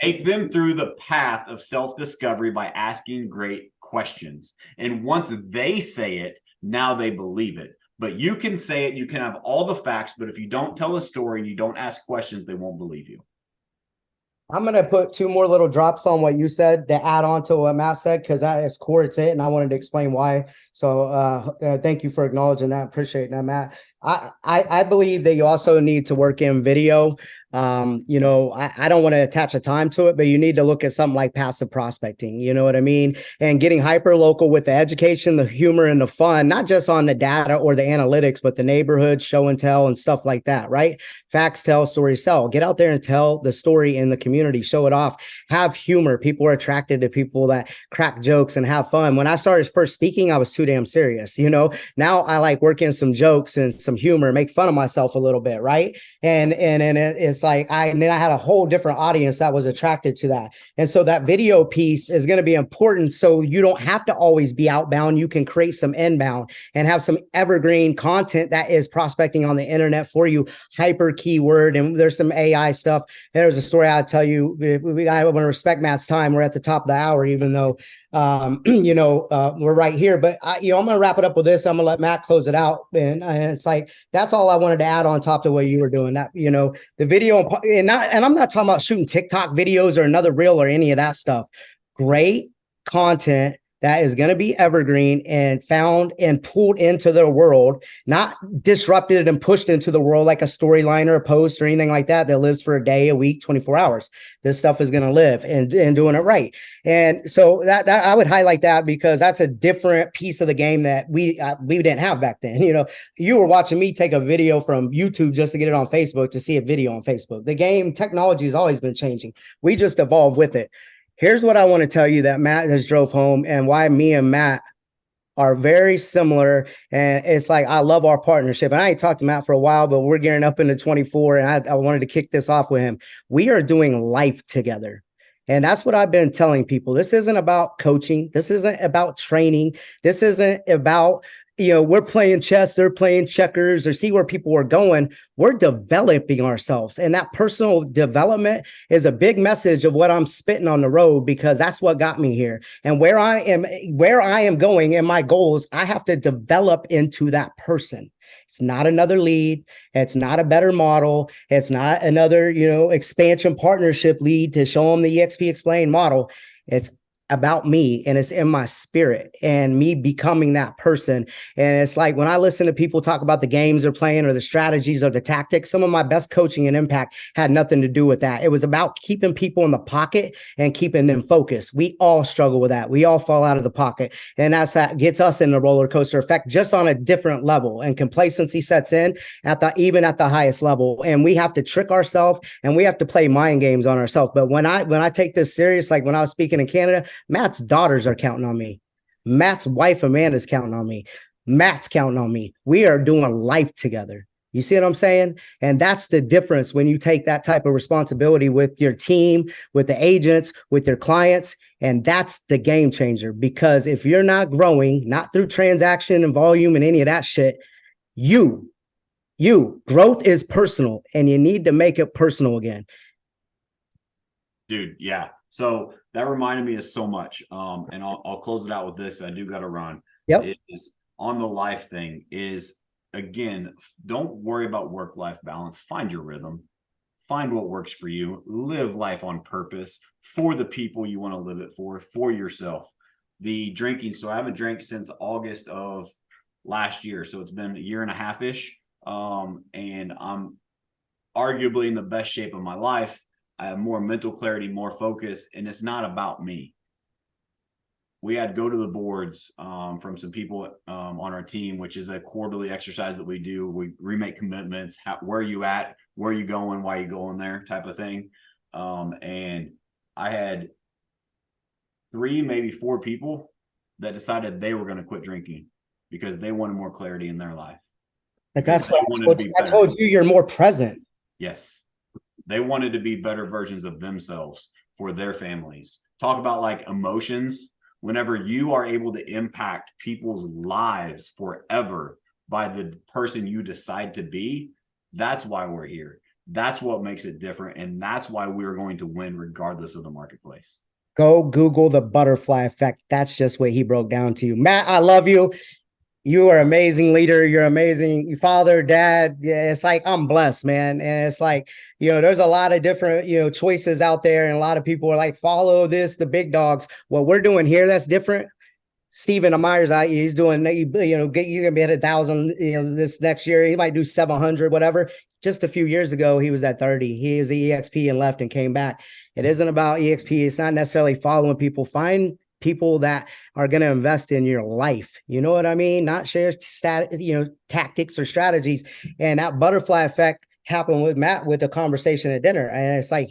Take them through the path of self-discovery by asking great questions. And once they say it, now they believe it. But you can say it, you can have all the facts, but if you don't tell a story and you don't ask questions, they won't believe you. I'm going to put 2 more little drops on what you said to add on to what Matt said, because that is core. It's it. And I wanted to explain why. So thank you for acknowledging that. Appreciate that, Matt. I believe that you also need to work in video. I don't want to attach a time to it, but you need to look at something like passive prospecting. You know what I mean? And getting hyper local with the education, the humor, and the fun, not just on the data or the analytics, but the neighborhood show and tell and stuff like that, right? Facts tell, stories sell. Get out there and tell the story in the community, show it off, have humor. People are attracted to people that crack jokes and have fun. When I started first speaking, I was too damn serious. Now I like working some jokes and some humor, make fun of myself a little bit, right? And it's like I had a whole different audience that was attracted to that. And so that video piece is going to be important, so you don't have to always be outbound. You can create some inbound and have some evergreen content that is prospecting on the internet for you, hyper keyword. And there's some AI stuff. There's a story I'll tell you. I want to respect Matt's time. We're at the top of the hour, even though we're right here, but I'm going to wrap it up with this. I'm going to let Matt close it out. And it's like, that's all I wanted to add on top of what you were doing, that, the video, and I'm not talking about shooting TikTok videos or another reel or any of that stuff. Great content that is going to be evergreen and found and pulled into the world, not disrupted and pushed into the world like a storyline or a post or anything like that lives for a day, a week, 24 hours. This stuff is going to live and doing it right. And so that I would highlight that, because that's a different piece of the game that we didn't have back then. You were watching me take a video from YouTube just to get it on Facebook, to see a video on Facebook. The game technology has always been changing. We just evolved with it. Here's what I want to tell you that Matt has drove home, and why me and Matt are very similar. And it's like, I love our partnership. And I ain't talked to Matt for a while, but we're gearing up into 24. And I wanted to kick this off with him. We are doing life together. And that's what I've been telling people. This isn't about coaching. This isn't about training. This isn't about, we're playing chess, they're playing checkers, or see where people are going. We're developing ourselves. And that personal development is a big message of what I'm spitting on the road, because that's what got me here. And where I am going and my goals, I have to develop into that person. It's not another lead. It's not a better model. It's not another, expansion partnership lead to show them the EXP Explain model. It's about me, and it's in my spirit and me becoming that person. And it's like, when I listen to people talk about the games they're playing or the strategies or the tactics, some of my best coaching and impact had nothing to do with that. It was about keeping people in the pocket and keeping them focused. We all struggle with that. We all fall out of the pocket, and that gets us in the roller coaster effect, just on a different level. And complacency sets in even at the highest level. And we have to trick ourselves, and we have to play mind games on ourselves. But when I take this serious, like when I was speaking in Canada, Matt's daughters are counting on me. Matt's wife, Amanda's counting on me. Matt's counting on me. We are doing life together. You see what I'm saying? And that's the difference when you take that type of responsibility with your team, with the agents, with your clients. And that's the game changer, because if you're not growing, not through transaction and volume and any of that shit, growth is personal, and you need to make it personal again. Dude, yeah. So that reminded me of so much. And I'll close it out with this. I do got to run. Yep. Is on the life thing is, again, don't worry about work-life balance. Find your rhythm. Find what works for you. Live life on purpose for the people you want to live it for yourself. The drinking. So I haven't drank since August of last year. So it's been a year and a half-ish. And I'm arguably in the best shape of my life. I have more mental clarity, more focus, and it's not about me. We had go to the boards from some people on our team, which is a quarterly exercise that we do. We remake commitments. Where are you at? Where are you going? Why are you going there? Type of thing. And I had 3, maybe 4 people that decided they were going to quit drinking because they wanted more clarity in their life. But that's what I told you. You're more present. Yes. They wanted to be better versions of themselves for their families. Talk about like emotions. Whenever you are able to impact people's lives forever by the person you decide to be, that's why we're here. That's what makes it different. And that's why we're going to win regardless of the marketplace. Go Google the butterfly effect. That's just what he broke down to you. Matt, I love you. You are an amazing leader. You're amazing father, dad. Yeah, it's like, I'm blessed, man. And it's like, there's a lot of different, choices out there. And a lot of people are like, follow this, the big dogs. What we're doing here, that's different. Stephen Myers, he's doing, he's going to be at 1,000, this next year. He might do 700, whatever. Just a few years ago, he was at 30. He is the EXP and left and came back. It isn't about EXP. It's not necessarily following people. Find people that are going to invest in your life. You know what I mean? Not share tactics or strategies. And that butterfly effect happened with Matt with the conversation at dinner. And it's like,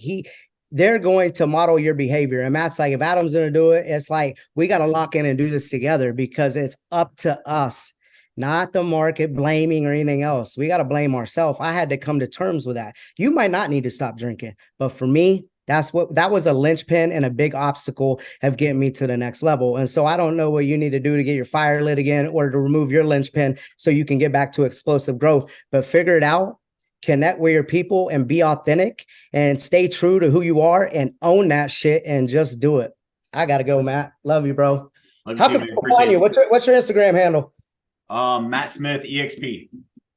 they're going to model your behavior. And Matt's like, if Adam's going to do it, it's like, we got to lock in and do this together, because it's up to us, not the market blaming or anything else. We got to blame ourselves. I had to come to terms with that. You might not need to stop drinking, but for me, that was a linchpin and a big obstacle of getting me to the next level. And so I don't know what you need to do to get your fire lit again, or to remove your linchpin so you can get back to explosive growth, but figure it out, connect with your people, and be authentic and stay true to who you are and own that shit and just do it. I gotta go, Matt. Love you, bro. Love you How too, can man. people Appreciate find you? it. What's your Instagram handle? Matt Smith EXP.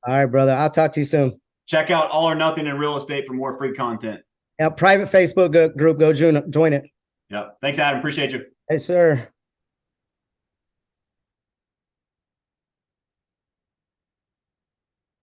All right, brother. I'll talk to you soon. Check out All or Nothing in Real Estate for more free content. Yeah, private Facebook group. Go join it. Yep. Thanks, Adam. Appreciate you. Hey, sir.